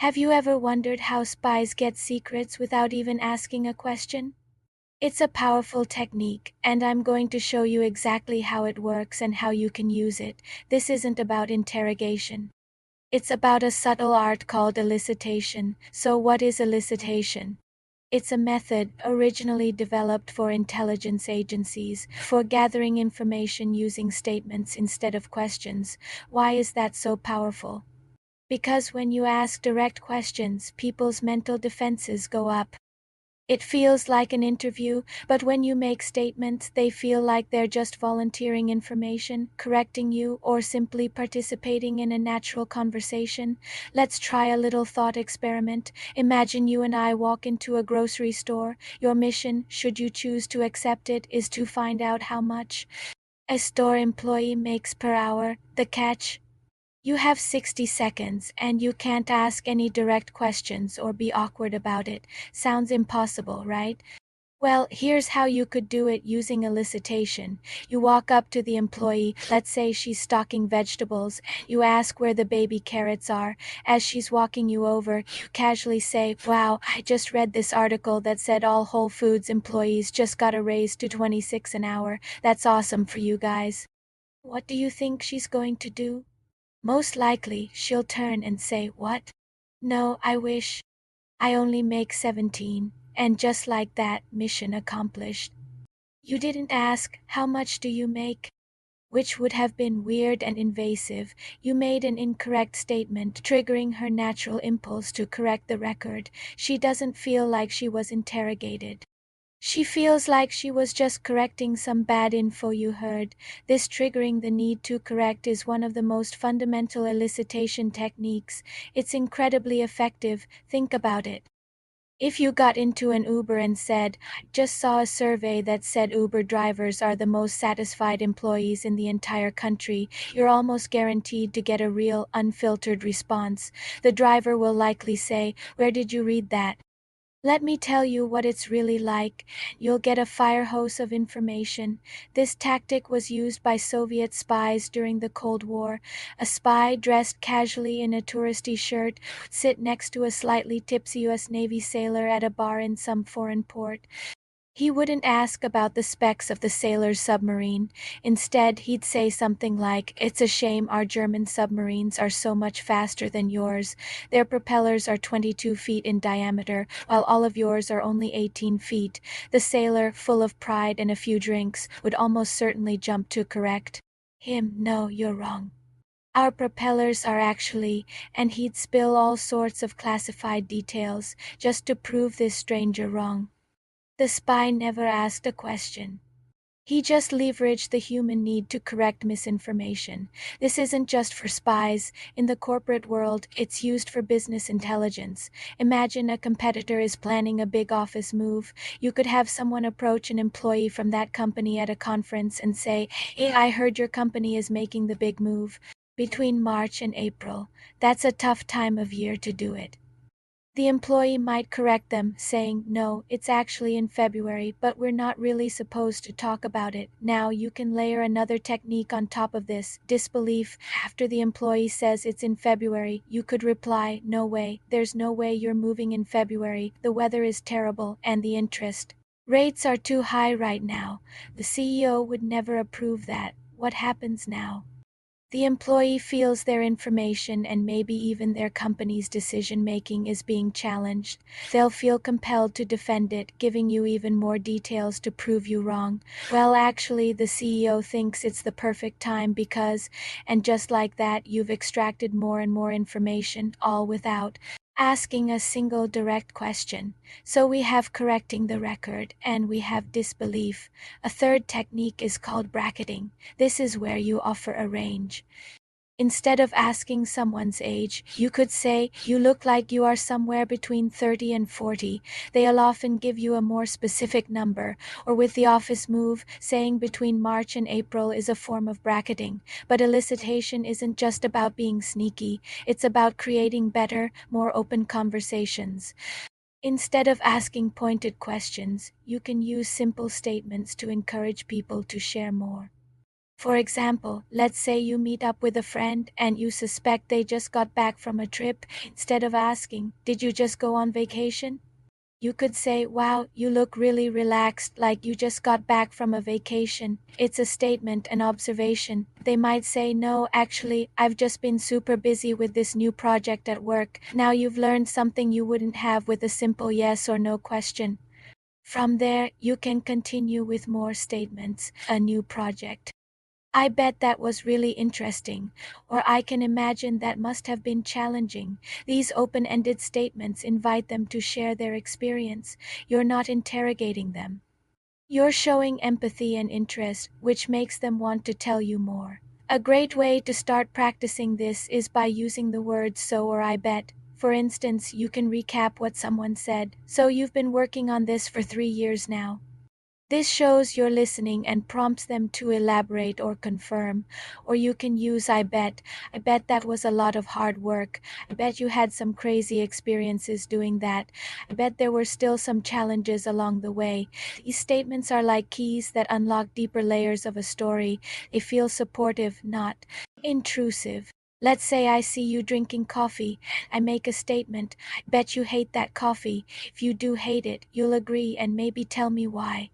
Have you ever wondered how spies get secrets without even asking a question? It's a powerful technique, and I'm going to show you exactly how it works and how you can use it. This isn't about interrogation. It's about a subtle art called elicitation. So what is elicitation? It's a method originally developed for intelligence agencies for gathering information using statements instead of questions. Why is that so powerful? Because when you ask direct questions, people's mental defenses go up. It feels like an interview, but when you make statements, they feel like they're just volunteering information, correcting you, or simply participating in a natural conversation. Let's try a little thought experiment. Imagine you and I walk into a grocery store. Your mission, should you choose to accept it, is to find out how much a store employee makes per hour. The catch? You have 60 seconds and you can't ask any direct questions or be awkward about it. Sounds impossible, right? Well, here's how you could do it using elicitation. You walk up to the employee, let's say she's stocking vegetables, you ask where the baby carrots are. As she's walking you over, you casually say, "Wow, I just read this article that said all Whole Foods employees just got a raise to 26 an hour. That's awesome for you guys." What do you think she's going to do? Most likely, she'll turn and say, "What? No, I wish. I only make 17. And just like that, mission accomplished. You didn't ask, "How much do you make?" Which would have been weird and invasive. You made an incorrect statement, triggering her natural impulse to correct the record. She doesn't feel like she was interrogated. She feels like she was just correcting some bad info you heard. This triggering the need to correct is one of the most fundamental elicitation techniques. It's incredibly effective. Think about it. If you got into an Uber and said, "I just saw a survey that said Uber drivers are the most satisfied employees in the entire country," you're almost guaranteed to get a real, unfiltered response. The driver will likely say, "Where did you read that?" Let me tell you what it's really like. You'll get a fire hose of information. This tactic was used by Soviet spies during the Cold War. A spy dressed casually in a touristy shirt would sit next to a slightly tipsy US Navy sailor at a bar in some foreign port. He wouldn't ask about the specs of the sailor's submarine. Instead, he'd say something like, "It's a shame our German submarines are so much faster than yours. Their propellers are 22 feet in diameter, while all of yours are only 18 feet. The sailor, full of pride and a few drinks, would almost certainly jump to correct him. "No, you're wrong. Our propellers are actually," and he'd spill all sorts of classified details just to prove this stranger wrong. The spy never asked a question. He just leveraged the human need to correct misinformation. This isn't just for spies. In the corporate world, it's used for business intelligence. Imagine a competitor is planning a big office move. You could have someone approach an employee from that company at a conference and say, "Hey, I heard your company is making the big move between March and April. That's a tough time of year to do it." The employee might correct them, saying, "No, it's actually in February, but we're not really supposed to talk about it." Now you can layer another technique on top of this, disbelief. After the employee says it's in February, you could reply, "No way, there's no way you're moving in February. The weather is terrible, and the interest rates are too high right now. The CEO would never approve that. What happens now?" The employee feels their information and maybe even their company's decision-making is being challenged. They'll feel compelled to defend it, giving you even more details to prove you wrong. "Well, actually, the CEO thinks it's the perfect time because," and just like that, you've extracted more and more information, all without asking a single direct question. So we have correcting the record, and we have disbelief. A third technique is called bracketing. This is where you offer a range. Instead of asking someone's age, you could say, "You look like you are somewhere between 30 and 40. They'll often give you a more specific number, or with the office move, saying between March and April is a form of bracketing. But elicitation isn't just about being sneaky, it's about creating better, more open conversations. Instead of asking pointed questions, you can use simple statements to encourage people to share more. For example, let's say you meet up with a friend and you suspect they just got back from a trip. Instead of asking, "Did you just go on vacation?" you could say, "Wow, you look really relaxed, like you just got back from a vacation." It's a statement, an observation. They might say, "No, actually, I've just been super busy with this new project at work." Now you've learned something you wouldn't have with a simple yes or no question. From there, you can continue with more statements. A new project. "I bet that was really interesting," or "I can imagine that must have been challenging." These open-ended statements invite them to share their experience. You're not interrogating them. You're showing empathy and interest, which makes them want to tell you more. A great way to start practicing this is by using the words "so" or "I bet." For instance, you can recap what someone said. "So you've been working on this for 3 years now." This shows you're listening and prompts them to elaborate or confirm. Or you can use "I bet." "I bet that was a lot of hard work. I bet you had some crazy experiences doing that. I bet there were still some challenges along the way." These statements are like keys that unlock deeper layers of a story. They feel supportive, not intrusive. Let's say I see you drinking coffee. I make a statement. "I bet you hate that coffee. If you do hate it, you'll agree and maybe tell me why."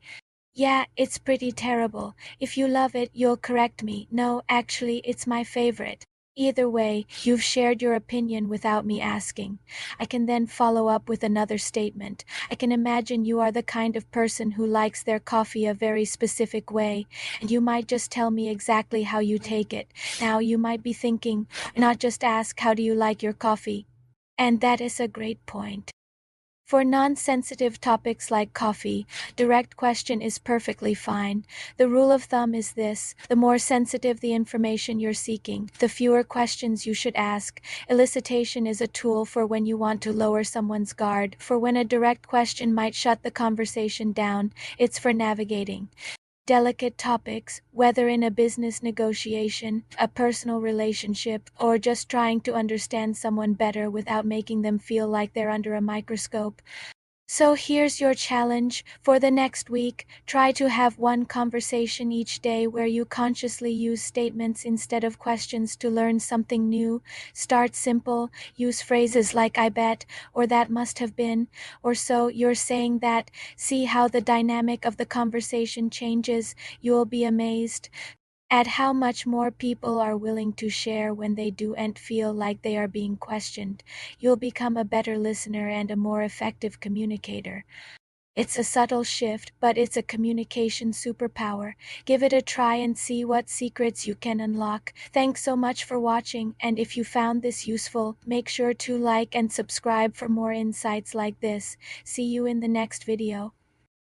"Yeah, it's pretty terrible. If you love it, you'll correct me." "No, actually, it's my favorite." Either way, you've shared your opinion without me asking. I can then follow up with another statement. "I can imagine you are the kind of person who likes their coffee a very specific way, and you might just tell me exactly how you take it." Now you might be thinking, not just ask, "How do you like your coffee?" And that is a great point. For non-sensitive topics like coffee, direct question is perfectly fine. The rule of thumb is this: the more sensitive the information you're seeking, the fewer questions you should ask. Elicitation is a tool for when you want to lower someone's guard. For when a direct question might shut the conversation down, it's for navigating delicate topics, whether in a business negotiation, a personal relationship, or just trying to understand someone better without making them feel like they're under a microscope. So here's your challenge. For the next week, try to have one conversation each day where you consciously use statements instead of questions to learn something new. Start simple. Use phrases like "I bet," or "that must have been," or "so you're saying that." See how the dynamic of the conversation changes. You'll be amazed at how much more people are willing to share when they do and feel like they are being questioned. You'll become a better listener and a more effective communicator. It's a subtle shift, but it's a communication superpower. Give it a try and see what secrets you can unlock. Thanks so much for watching, and if you found this useful, make sure to like and subscribe for more insights like this. See you in the next video.